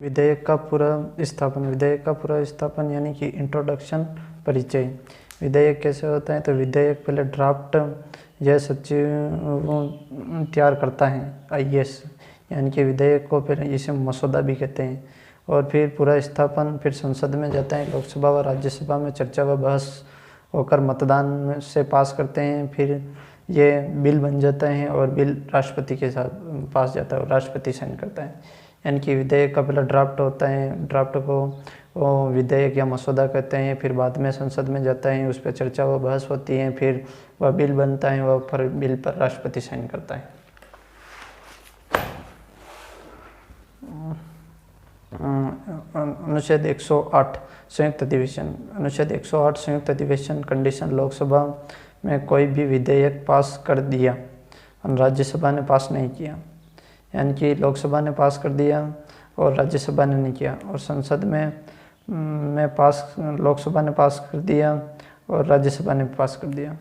विधेयक का पूरा स्थापन यानी कि इंट्रोडक्शन, परिचय। विधेयक कैसे होता है? तो विधेयक पहले ड्राफ्ट यह सचिव तैयार करता है, IS, यानी कि विधेयक को फिर इसे मसौदा भी कहते हैं। और फिर पूरा स्थापन फिर संसद में जाता है, लोकसभा व राज्यसभा में चर्चा व बहस होकर मतदान से पास करते हैं। फिर ये बिल बन जाता है और बिल राष्ट्रपति के साथ पास जाता है और राष्ट्रपति साइन करता है। यानी कि विधेयक का पहला ड्राफ्ट होता है, ड्राफ्ट को विधेयक या मसौदा कहते हैं। फिर बाद में संसद में जाता है, उस पर चर्चा व बहस होती है, फिर वह बिल बनता है, वह पर बिल पर राष्ट्रपति साइन करता है। अनुच्छेद 108 संयुक्त अधिवेशन। अनुच्छेद 108 संयुक्त अधिवेशन कंडीशन। लोकसभा में कोई भी विधेयक पास कर दिया और राज्यसभा ने पास नहीं किया, यानी कि लोकसभा ने पास कर दिया और राज्यसभा ने नहीं किया, और संसद में लोकसभा ने पास कर दिया और राज्यसभा ने पास कर दिया।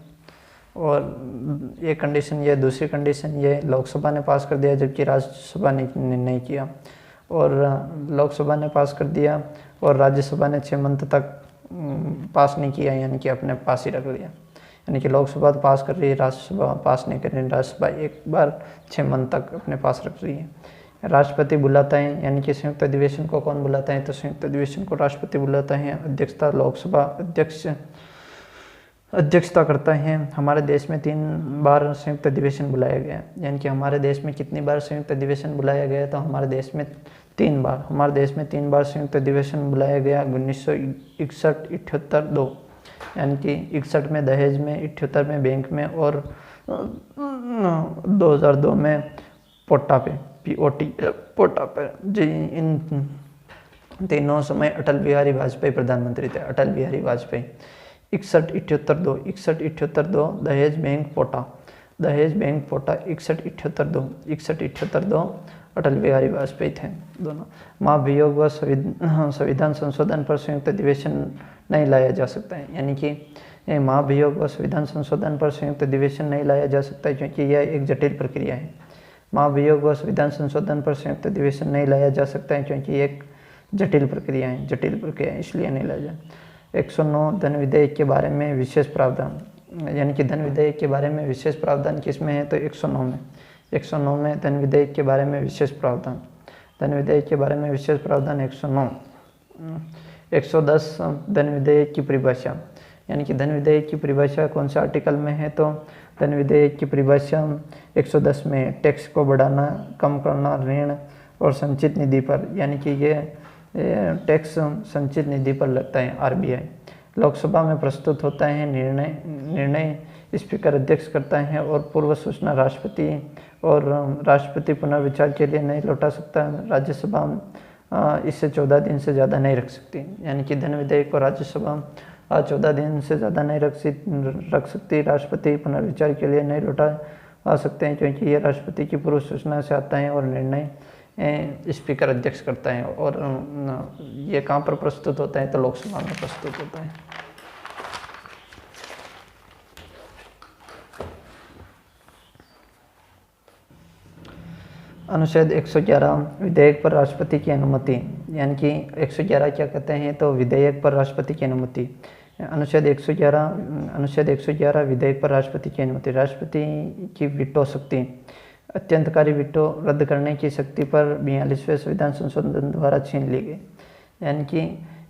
और ये कंडीशन, ये दूसरी कंडीशन, ये लोकसभा ने पास कर दिया जबकि राज्यसभा ने नहीं किया, और लोकसभा ने पास कर दिया और राज्यसभा ने 6 मंथ तक पास नहीं किया, यानी कि अपने पास ही रख लिया। यानी कि लोकसभा तो पास कर रही है, राज्यसभा पास नहीं कर रही, राज्यसभा एक बार 6 मंथ तक अपने पास रख रही है। राष्ट्रपति बुलाता है, यानी कि संयुक्त अधिवेशन को कौन बुलाता है? तो संयुक्त अधिवेशन को राष्ट्रपति बुलाता है। अध्यक्षता लोकसभा अध्यक्षता करता है। हमारे देश में 3 बार संयुक्त अधिवेशन बुलाया गया, यानी कि हमारे देश में कितनी बार संयुक्त अधिवेशन बुलाया गया? तो हमारे देश में 3 बार। हमारे देश में 3 बार संयुक्त अधिवेशन बुलाया गया, 1961, 78, 2, यानी कि 61 में दहेज में, 78 में बैंक में, और 2002 में पोटा पे, पोटा पे जी। इन तीनों समय अटल बिहारी वाजपेयी प्रधानमंत्री थे, अटल बिहारी वाजपेयी। 61, 78, 2, 61, 78, 2 दहेज बैंक पोटा, दहेज बैंक पोटा, 61, 78, 2, 61, 78, 2 अटल बिहारी वाजपेयी थे दोनों। महाभियोग व संविधान संशोधन पर संयुक्त अधिवेशन नहीं लाया जा सकता है, यानी कि महाभियोग व संविधान संशोधन पर संयुक्त अधिवेशन नहीं लाया जा सकता है क्योंकि यह एक जटिल प्रक्रिया है। महाभियोग व संविधान संशोधन पर संयुक्त अधिवेशन नहीं लाया जा सकता है क्योंकि एक जटिल प्रक्रिया है, इसलिए नहीं लाया जाए। 109 धन विधेयक के बारे में विशेष प्रावधान, यानी कि धन विधेयक के बारे में विशेष प्रावधान किसमें है? तो 109 में धन विधेयक के बारे में विशेष प्रावधान, धन विधेयक के बारे में विशेष प्रावधान 109। 110 धन विधेयक की परिभाषा, यानी कि धन विधेयक की परिभाषा कौन से आर्टिकल में है? तो धन विधेयक की परिभाषा 110 में टैक्स को बढ़ाना, कम करना, ऋण और संचित निधि पर, यानी कि ये टैक्स संचित निधि पर लगता है, RBI। लोकसभा में प्रस्तुत होता है, निर्णय स्पीकर अध्यक्ष करता है और पूर्व सूचना राष्ट्रपति पुनर्विचार के लिए नहीं लौटा सकता। राज्यसभा इससे 14 दिन से ज़्यादा नहीं रख सकती, यानी कि धन विधेयक को राज्यसभा 14 दिन से ज़्यादा नहीं रख सकती। राष्ट्रपति पुनर्विचार के लिए नहीं लौटा सकते हैं क्योंकि ये राष्ट्रपति की पूर्व सूचना से आता है और निर्णय स्पीकर अध्यक्ष करता है। और ये कहाँ पर प्रस्तुत होता है? तो लोकसभा में प्रस्तुत होता है। अनुच्छेद 111 विधेयक पर राष्ट्रपति की अनुमति, यानी कि 111 क्या कहते हैं? तो विधेयक पर राष्ट्रपति की अनुमति। अनुच्छेद 111 विधेयक पर राष्ट्रपति की अनुमति। राष्ट्रपति की वीटो शक्ति, अत्यंतकारी वीटो रद्द करने की शक्ति पर 42वें संविधान संशोधन द्वारा छीन ली गई, यानी कि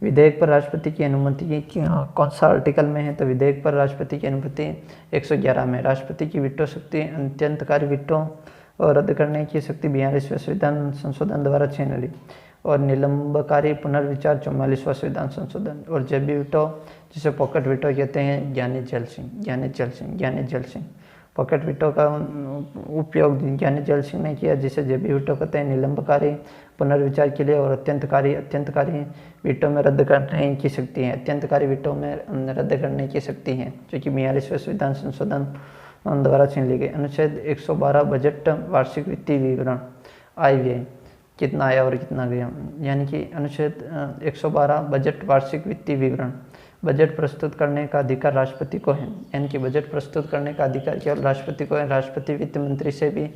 विधेयक पर राष्ट्रपति की अनुमति कौन सा आर्टिकल में है? तो विधेयक पर राष्ट्रपति की अनुमति 111 में। राष्ट्रपति की वीटो शक्ति, अत्यंतकारी वीटो और रद्द करने की शक्ति 42वें संविधान संशोधन द्वारा छीन ली, और निलंबकारी पुनर्विचार 44वां संविधान संशोधन। और जेबी वीटो, जिसे पॉकेट वीटो कहते हैं, ज्ञानी जैल सिंह। पॉकेट वीटो का उपयोग ज्ञानी जैल सिंह ने किया, जिसे जेबी वीटो कहते हैं। निलंबकारी पुनर्विचार के लिए और अत्यंतकारी वीटो में रद्द करने की शक्ति है, अत्यंतकारी वीटो में रद्द करने की शक्ति है, जो कि 42वें संविधान संशोधन द्वारा छीन ली गई। अनुच्छेद 112 बजट वार्षिक वित्तीय विवरण, आय व्यय कितना आया और कितना गया, यानी कि अनुच्छेद 112 बजट वार्षिक वित्तीय विवरण। बजट प्रस्तुत करने का अधिकार राष्ट्रपति को है, यानी कि बजट प्रस्तुत करने का अधिकार केवल राष्ट्रपति को है। राष्ट्रपति वित्त मंत्री से भी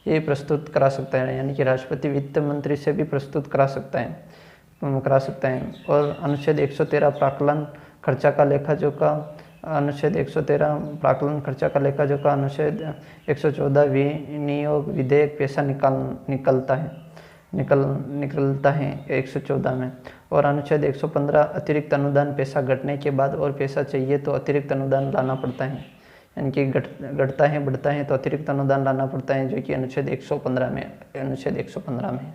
ये प्रस्तुत करा सकता है, यानी कि राष्ट्रपति वित्त मंत्री से भी प्रस्तुत करा सकता है। और अनुच्छेद 113 प्राक्कलन खर्चा का लेखा जोखा, अनुच्छेद 113 प्राक्कलन खर्चा का लेखा जोखा, अनुच्छेद 114 विनियोग विधेयक पैसा निकलता है 114 में। और अनुच्छेद 115 अतिरिक्त अनुदान पैसा घटने के बाद और पैसा चाहिए तो अतिरिक्त अनुदान लाना पड़ता है, यानी कि घटता है बढ़ता है तो अतिरिक्त अनुदान लाना पड़ता है, जो कि अनुच्छेद 115 में है।